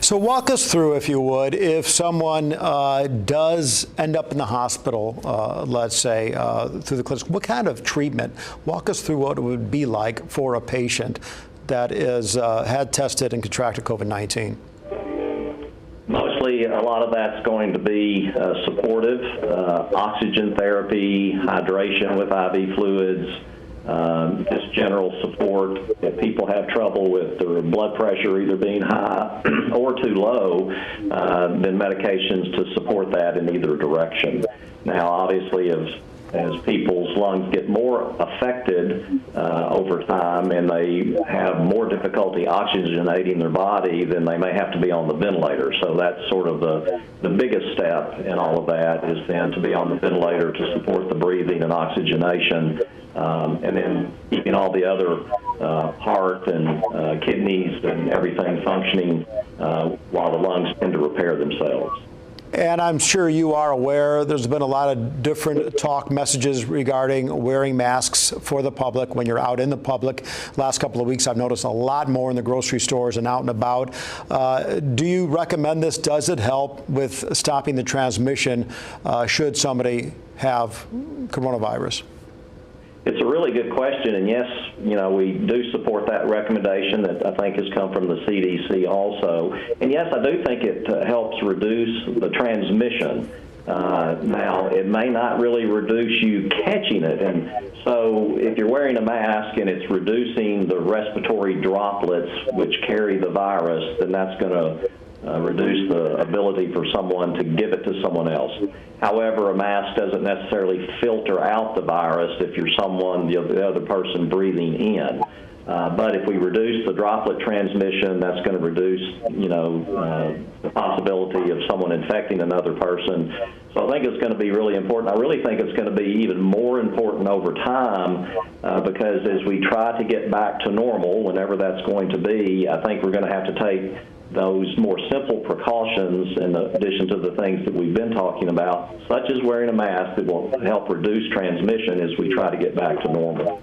So walk us through, if you would, if someone does end up in the hospital, let's say, through the clinic, what kind of treatment? Walk us through what it would be like for a patient that is had tested and contracted COVID-19. Mostly, a lot of that's going to be supportive, oxygen therapy, hydration with IV fluids, just general support. If people have trouble with their blood pressure either being high or too low, then medications to support that in either direction. Now, obviously, as people's lungs get more affected over time and they have more difficulty oxygenating their body, then they may have to be on the ventilator. So that's sort of the biggest step in all of that, is then to be on the ventilator to support the breathing and oxygenation, and then keeping all the other heart and kidneys and everything functioning while the lungs tend to repair themselves. And I'm sure you are aware there's been a lot of different talk messages regarding wearing masks for the public when you're out in the public. Last couple of weeks, I've noticed a lot more in the grocery stores and out and about. Do you recommend this? Does it help with stopping the transmission should somebody have coronavirus? It's a really good question, and yes, we do support that recommendation that I think has come from the CDC also. And yes, I do think it helps reduce the transmission. Now, it may not really reduce you catching it, and so if you're wearing a mask and it's reducing the respiratory droplets which carry the virus, then that's going to reduce the ability for someone to give it to someone else. However, a mask doesn't necessarily filter out the virus if you're the other person breathing in. But if we reduce the droplet transmission, that's going to reduce, the possibility of someone infecting another person. So I think it's going to be really important. I really think it's going to be even more important over time because as we try to get back to normal, whenever that's going to be, I think we're going to have to take those more simple precautions in addition to the things that we've been talking about, such as wearing a mask, that will help reduce transmission as we try to get back to normal.